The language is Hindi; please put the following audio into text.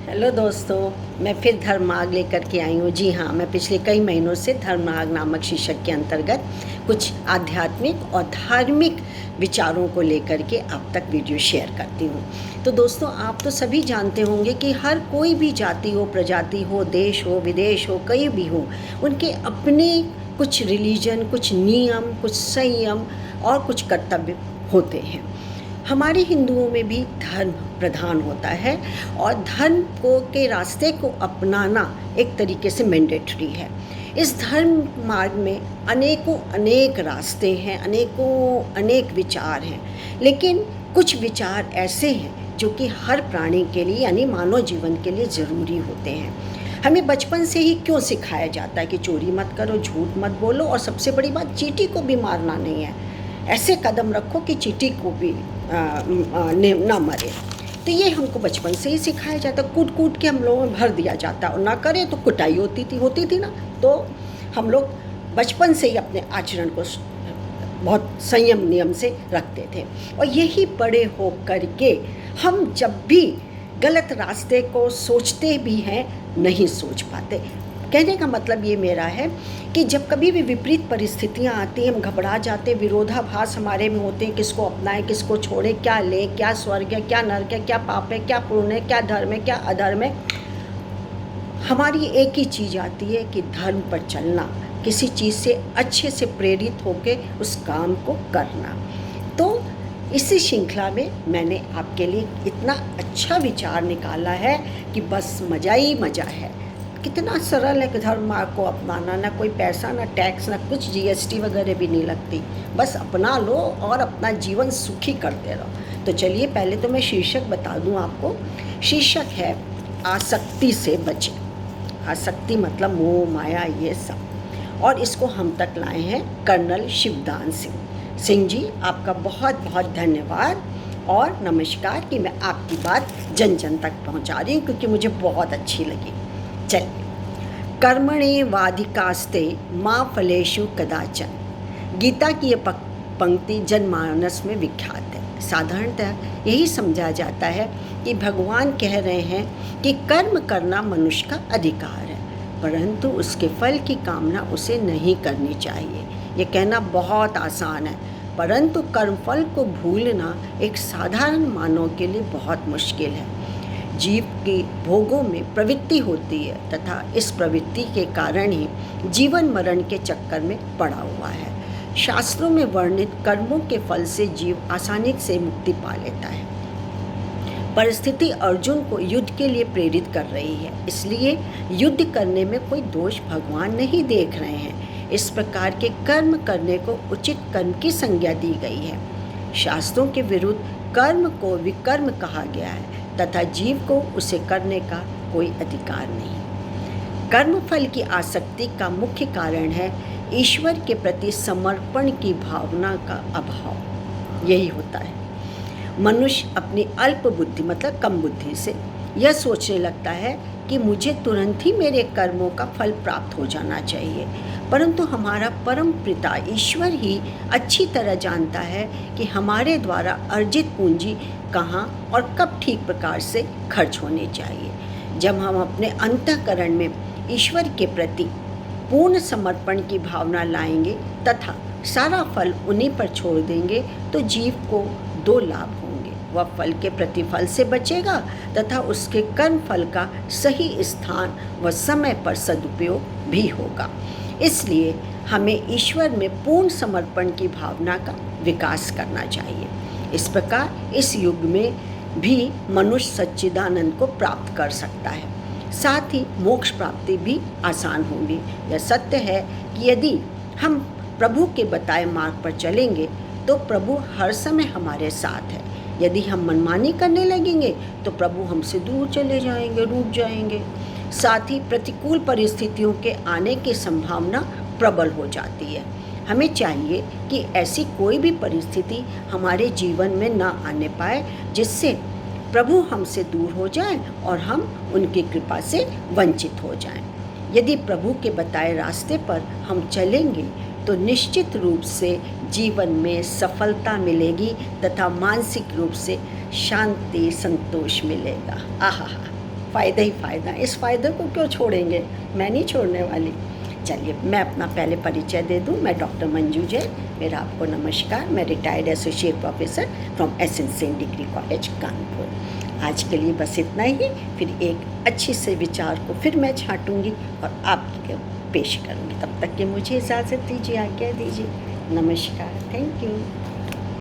हेलो दोस्तों, मैं फिर धर्मार्ग लेकर के आई हूँ। जी हाँ, मैं पिछले कई महीनों से धर्मार्ग नामक शीर्षक के अंतर्गत कुछ आध्यात्मिक और धार्मिक विचारों को लेकर के आप तक वीडियो शेयर करती हूँ। तो दोस्तों, आप तो सभी जानते होंगे कि हर कोई भी जाति हो, प्रजाति हो, देश हो, विदेश हो, कहीं भी हो, उनके अपने कुछ रिलीजन, कुछ नियम, कुछ संयम और कुछ कर्तव्य होते हैं। हमारे हिंदुओं में भी धर्म प्रधान होता है और धर्म को के रास्ते को अपनाना एक तरीके से मैंडेटरी है। इस धर्म मार्ग में अनेक रास्ते हैं, अनेक विचार हैं, लेकिन कुछ विचार ऐसे हैं जो कि हर प्राणी के लिए यानी मानव जीवन के लिए ज़रूरी होते हैं। हमें बचपन से ही क्यों सिखाया जाता है कि चोरी मत करो, झूठ मत बोलो और सबसे बड़ी बात, चींटी को भी मारना नहीं है, ऐसे कदम रखो कि चींटी को भी ना मरे। तो ये हमको बचपन से ही सिखाया जाता, कूट कूट के हम लोगों में भर दिया जाता, और ना करें तो कुटाई होती थी ना। तो हम लोग बचपन से ही अपने आचरण को बहुत संयम नियम से रखते थे, और यही बड़े हो करके हम जब भी गलत रास्ते को सोचते भी हैं नहीं सोच पाते। कहने का मतलब ये मेरा है कि जब कभी भी विपरीत परिस्थितियाँ आती हैं, हम घबरा जाते, विरोधाभास हमारे में होते हैं, किसको अपनाएं, किसको छोड़ें, क्या लें, क्या स्वर्ग है, क्या नरक है, क्या पाप है, क्या पुण्य है, क्या धर्म है, क्या अधर्म है। हमारी एक ही चीज़ आती है कि धर्म पर चलना, किसी चीज़ से अच्छे से प्रेरित होकर उस काम को करना। तो इसी श्रृंखला में मैंने आपके लिए इतना अच्छा विचार निकाला है कि बस मज़ा ही मज़ा है। कितना सरल है धर्म मार्ग को अपनाना, ना कोई पैसा, ना टैक्स, ना कुछ जीएसटी वगैरह भी नहीं लगती, बस अपना लो और अपना जीवन सुखी करते रहो। तो चलिए, पहले तो मैं शीर्षक बता दूं आपको। शीर्षक है आसक्ति से बचें। आसक्ति मतलब मोह माया ये सब, और इसको हम तक लाए हैं कर्नल शिवदान सिंह जी। आपका बहुत बहुत धन्यवाद और नमस्कार कि मैं आपकी बात जन जन तक पहुंचा रही हूँ, क्योंकि मुझे बहुत अच्छी लगी। चलिए, कर्मणे वाधिकास्ते माँ फलेषु कदाचन। गीता की ये पंक्ति जनमानस में विख्यात है। साधारणतः यही समझा जाता है कि भगवान कह रहे हैं कि कर्म करना मनुष्य का अधिकार है, परंतु उसके फल की कामना उसे नहीं करनी चाहिए। ये कहना बहुत आसान है, परंतु कर्मफल को भूलना एक साधारण मानव के लिए बहुत मुश्किल है। जीव की भोगों में प्रवृत्ति होती है तथा इस प्रवृत्ति के कारण ही जीवन मरण के चक्कर में पड़ा हुआ है। शास्त्रों में वर्णित कर्मों के फल से जीव आसानी से मुक्ति पा लेता है। परिस्थिति अर्जुन को युद्ध के लिए प्रेरित कर रही है, इसलिए युद्ध करने में कोई दोष भगवान नहीं देख रहे हैं। इस प्रकार के कर्म करने को उचित कर्म की संज्ञा दी गई है। शास्त्रों के विरुद्ध कर्म को विकर्म कहा गया है तथा जीव को उसे करने का कोई अधिकार नहीं। कर्मफल की आसक्ति का मुख्य कारण है ईश्वर के प्रति समर्पण की भावना का अभाव। यही होता है, मनुष्य अपनी अल्प बुद्धि मतलब कम बुद्धि से यह सोचने लगता है कि मुझे तुरंत ही मेरे कर्मों का फल प्राप्त हो जाना चाहिए, परंतु हमारा परम पिता ईश्वर ही अच्छी तरह जानता है कि हमारे द्वारा अर्जित पूंजी कहाँ और कब ठीक प्रकार से खर्च होनी चाहिए। जब हम अपने अंतःकरण में ईश्वर के प्रति पूर्ण समर्पण की भावना लाएंगे तथा सारा फल उन्हीं पर छोड़ देंगे, तो जीव को दो लाभ होंगे। वह फल के प्रतिफल से बचेगा तथा उसके कर्म फल का सही स्थान व समय पर सदुपयोग भी होगा। इसलिए हमें ईश्वर में पूर्ण समर्पण की भावना का विकास करना चाहिए। इस प्रकार इस युग में भी मनुष्य सच्चिदानंद को प्राप्त कर सकता है, साथ ही मोक्ष प्राप्ति भी आसान होगी। यह सत्य है कि यदि हम प्रभु के बताए मार्ग पर चलेंगे तो प्रभु हर समय हमारे साथ है। यदि हम मनमानी करने लगेंगे तो प्रभु हमसे दूर चले जाएंगे, रूठ जाएंगे। साथ ही प्रतिकूल परिस्थितियों के आने की संभावना प्रबल हो जाती है। हमें चाहिए कि ऐसी कोई भी परिस्थिति हमारे जीवन में ना आने पाए जिससे प्रभु हमसे दूर हो जाएं और हम उनकी कृपा से वंचित हो जाएं। यदि प्रभु के बताए रास्ते पर हम चलेंगे तो निश्चित रूप से जीवन में सफलता मिलेगी तथा मानसिक रूप से शांति संतोष मिलेगा। आहा, फ़ायदा ही फ़ायदा, इस फ़ायदे को क्यों छोड़ेंगे, मैं नहीं छोड़ने वाली। चलिए मैं अपना पहले परिचय दे दूं, मैं डॉक्टर मंजू जैन, मेरा आपको नमस्कार। मैं retired associate professor from SN degree college Kanpur. आज के लिए बस इतना ही, फिर एक अच्छी से विचार को फिर मैं छांटूंगी और आपके पेश करूंगी। तब तक के मुझे इजाज़त दीजिए, आज्ञा दीजिए। नमस्कार, थैंक यू।